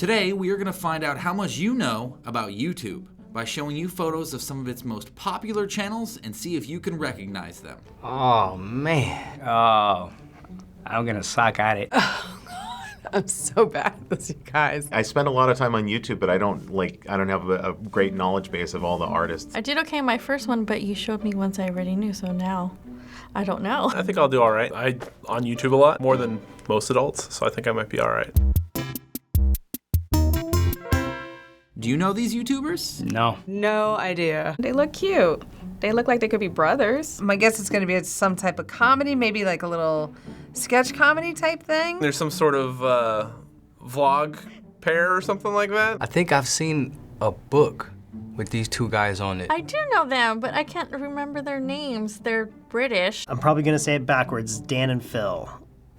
Today, we are going to find out how much you know about YouTube by showing you photos of some of its most popular channels and see if you can recognize them. Oh, man. Oh, I'm gonna suck at it. Oh, God. I'm so bad at this, you guys. I spend a lot of time on YouTube, but I don't have a great knowledge base of all the artists. I did okay in my first one, but you showed me ones I already knew, so now I don't know. I think I'll do all right. I on YouTube a lot, more than most adults, so I think I might be all right. Do you know these YouTubers? No. No idea. They look cute. They look like they could be brothers. My guess it's gonna be some type of comedy, maybe like a little sketch comedy type thing. There's some sort of vlog pair or something like that. I think I've seen a book with these two guys on it. I do know them, but I can't remember their names. They're British. I'm probably gonna say it backwards, Dan and Phil.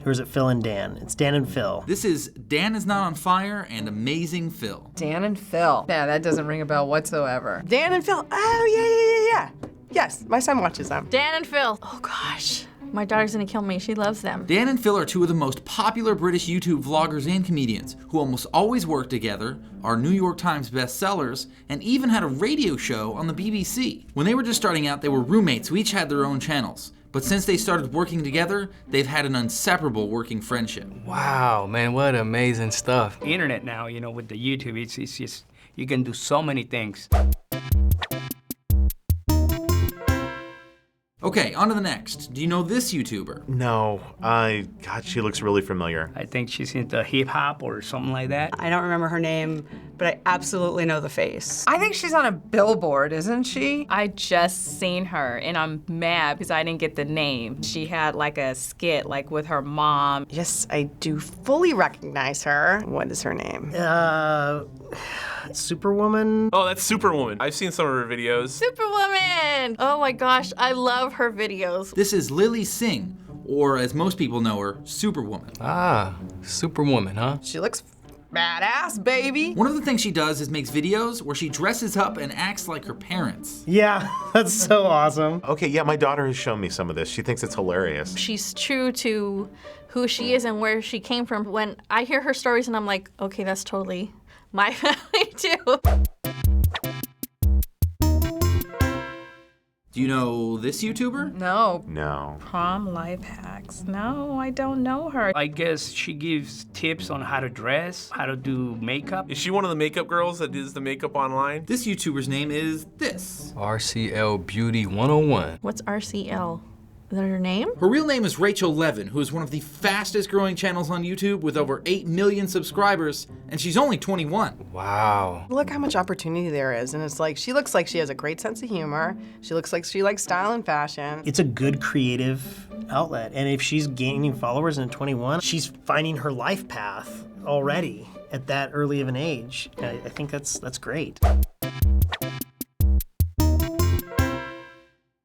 Or is it Phil and Dan? It's Dan and Phil. This is Dan Is Not on Fire and AmazingPhil. Dan and Phil. Yeah, that doesn't ring a bell whatsoever. Dan and Phil. Oh, yeah. Yes, my son watches them. Dan and Phil. Oh gosh, my daughter's gonna kill me. She loves them. Dan and Phil are two of the most popular British YouTube vloggers and comedians who almost always work together, are New York Times bestsellers, and even had a radio show on the BBC. When they were just starting out, they were roommates who each had their own channels. But since they started working together, they've had an inseparable working friendship. Wow, man, what amazing stuff. Internet now, you know, with the YouTube, it's just, you can do so many things. Okay, on to the next. Do you know this YouTuber? No, God, she looks really familiar. I think she's into hip hop or something like that. I don't remember her name, but I absolutely know the face. I think she's on a billboard, isn't she? I just seen her, and I'm mad because I didn't get the name. She had like a skit like with her mom. Yes, I do fully recognize her. What is her name? Superwoman? Oh, that's Superwoman. I've seen some of her videos. Superwoman! Oh my gosh, I love her videos. This is Lilly Singh, or as most people know her, Superwoman. Ah, Superwoman, huh? She looks badass, baby. One of the things she does is makes videos where she dresses up and acts like her parents. Yeah, that's so awesome. Okay, yeah, my daughter has shown me some of this. She thinks it's hilarious. She's true to who she is and where she came from. When I hear her stories and I'm like, okay, that's totally my family too. Do you know this YouTuber? No. No. Prom life hacks. No, I don't know her. I guess she gives tips on how to dress, how to do makeup. Is she one of the makeup girls that does the makeup online? This YouTuber's name is this. RCL Beauty 101. What's RCL? Is that her name? Her real name is Rachel Levin, who is one of the fastest growing channels on YouTube with over 8 million subscribers, and she's only 21. Wow. Look how much opportunity there is, and it's like, she looks like she has a great sense of humor. She looks like she likes style and fashion. It's a good creative outlet, and if she's gaining followers in 21, she's finding her life path already at that early of an age. I think that's great.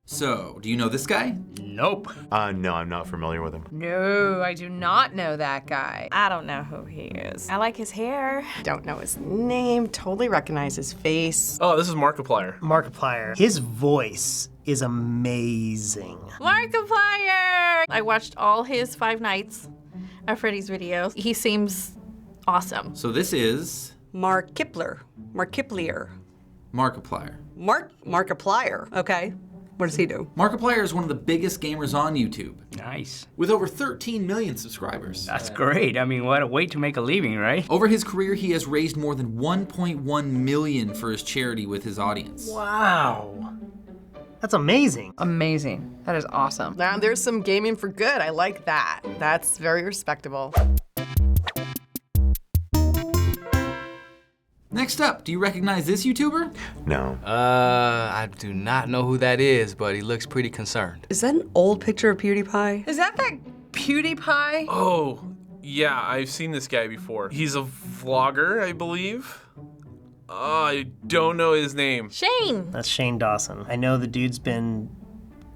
So, do you know this guy? Nope. No, I'm not familiar with him. No, I do not know that guy. I don't know who he is. I like his hair. Don't know his name, totally recognize his face. Oh, this is Markiplier. Markiplier. His voice is amazing. Markiplier! I watched all his 5 Nights at Freddy's videos. He seems awesome. So this is Markiplier. Markiplier. Markiplier, okay. What does he do? Markiplier is one of the biggest gamers on YouTube, Nice. with over 13 million subscribers. That's great. I mean, what a way to make a living, right? Over his career, he has raised more than 1.1 million for his charity with his audience. Wow. That's amazing. Amazing. That is awesome. Now there's some gaming for good. I like that. That's very respectable. Next up, do you recognize this YouTuber? No. I do not know who that is, but he looks pretty concerned. Is that an old picture of PewDiePie? Is that PewDiePie? Oh, yeah, I've seen this guy before. He's a vlogger, I believe. I don't know his name. Shane! That's Shane Dawson. I know the dude's been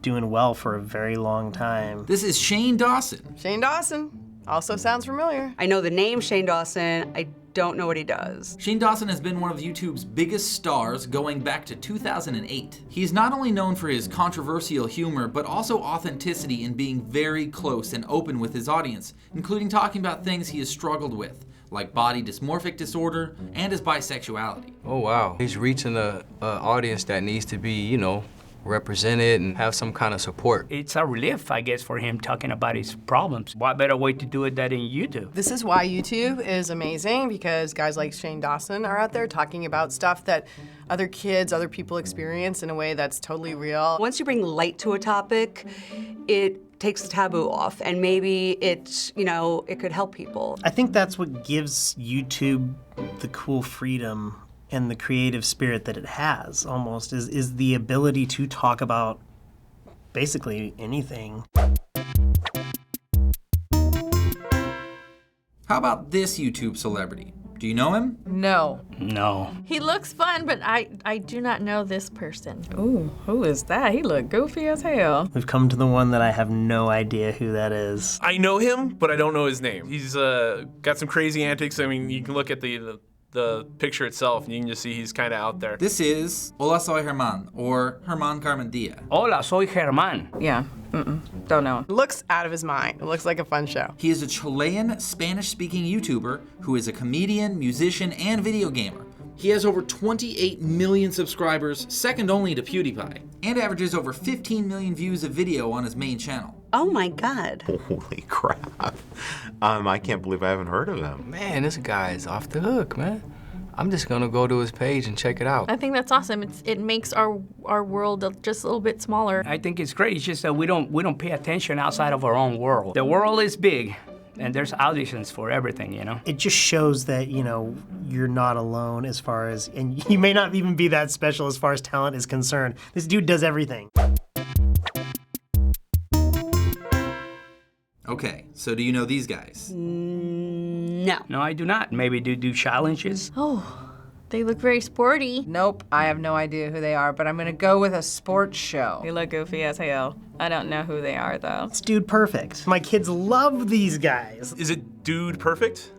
doing well for a very long time. This is Shane Dawson. Shane Dawson. Also sounds familiar. I know the name Shane Dawson. I don't know what he does. Shane Dawson has been one of YouTube's biggest stars going back to 2008. He's not only known for his controversial humor, but also authenticity in being very close and open with his audience, including talking about things he has struggled with, like body dysmorphic disorder and his bisexuality. Oh wow, he's reaching a audience that needs to be, you know, represented and have some kind of support. It's a relief, I guess, for him talking about his problems. What better way to do it than in YouTube? This is why YouTube is amazing, because guys like Shane Dawson are out there talking about stuff that other kids, other people experience in a way that's totally real. Once you bring light to a topic, it takes the taboo off, and maybe it's, you know, it could help people. I think that's what gives YouTube the cool freedom and the creative spirit that it has, almost, is the ability to talk about basically anything. How about this YouTube celebrity? Do you know him? No. No. He looks fun, but I do not know this person. Ooh, who is that? He look goofy as hell. We've come to the one that I have no idea who that is. I know him, but I don't know his name. He's got some crazy antics. I mean, you can look at the picture itself, and you can just see he's kind of out there. This is HolaSoyGerman, or German Carmendia. Hola, soy German. Yeah, don't know. Looks out of his mind. It looks like a fun show. He is a Chilean Spanish-speaking YouTuber who is a comedian, musician, and video gamer. He has over 28 million subscribers, second only to PewDiePie, and averages over 15 million views of video on his main channel. Oh my God. Holy crap. I can't believe I haven't heard of him. Man, this guy is off the hook, man. I'm just gonna go to his page and check it out. I think that's awesome. It makes our world just a little bit smaller. I think it's great. It's just that we don't pay attention outside of our own world. The world is big, and there's auditions for everything, you know? It just shows that, you know, you're not alone as far as, and you may not even be that special as far as talent is concerned. This dude does everything. Okay, so do you know these guys? No. No, I do not. Maybe do challenges. Oh, they look very sporty. Nope, I have no idea who they are, but I'm gonna go with a sports show. They look goofy as hell. I don't know who they are, though. It's Dude Perfect. My kids love these guys. Is it Dude Perfect?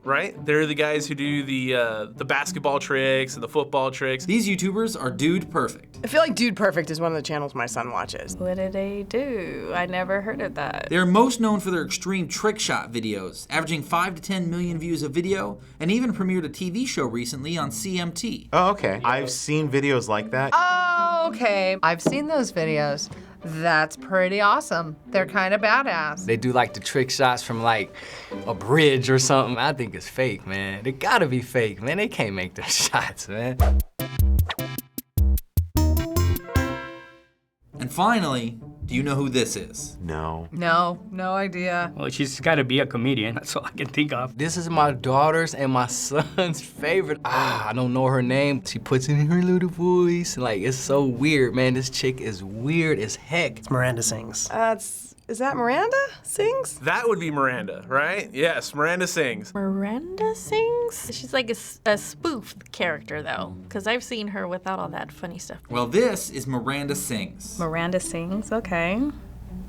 Right? They're the guys who do the basketball tricks and the football tricks. These YouTubers are Dude Perfect. I feel like Dude Perfect is one of the channels my son watches. What do they do? I never heard of that. They are most known for their extreme trick shot videos, averaging 5 to 10 million views a video, and even premiered a TV show recently on CMT. Oh, okay. I've seen videos like that. Oh, okay. I've seen those videos. That's pretty awesome. They're kind of badass. They do like the trick shots from like a bridge or something. I think it's fake, man. They gotta be fake, man. They can't make their shots, man. And finally, do you know who this is? No. No idea. Well, she's got to be a comedian. That's all I can think of. This is my daughter's and my son's favorite. I don't know her name. She puts in her little voice. Like, it's so weird, man. This chick is weird as heck. It's Miranda Sings. Is that Miranda Sings? That would be Miranda, right? Yes, Miranda Sings. Miranda Sings? She's like a spoof character, though, because I've seen her without all that funny stuff. Well, this is Miranda Sings. Miranda Sings, okay.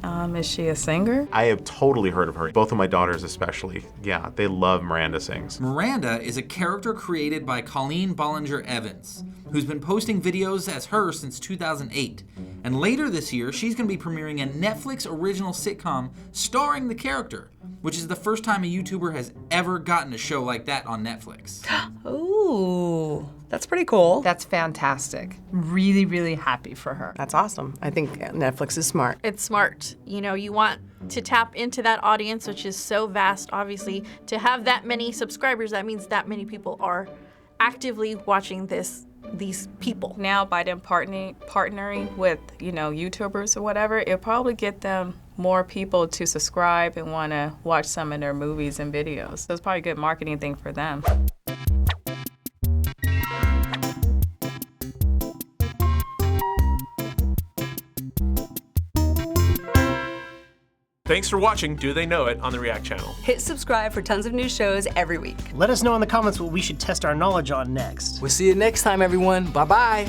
Is she a singer? I have totally heard of her. Both of my daughters especially. Yeah, they love Miranda Sings. Miranda is a character created by Colleen Bollinger Evans, who's been posting videos as her since 2008. And later this year, she's going to be premiering a Netflix original sitcom starring the character, which is the first time a YouTuber has ever gotten a show like that on Netflix. Ooh, that's pretty cool. That's fantastic. Really, really happy for her. That's awesome. I think Netflix is smart. It's smart. You know, you want to tap into that audience, which is so vast, obviously. To have that many subscribers, that means that many people are actively watching these people. Now, by them partnering with, you know, YouTubers or whatever, it'll probably get them more people to subscribe and want to watch some of their movies and videos. So it's probably a good marketing thing for them. Thanks for watching Do They Know It on the React channel. Hit subscribe for tons of new shows every week. Let us know in the comments what we should test our knowledge on next. We'll see you next time, everyone. Bye-bye.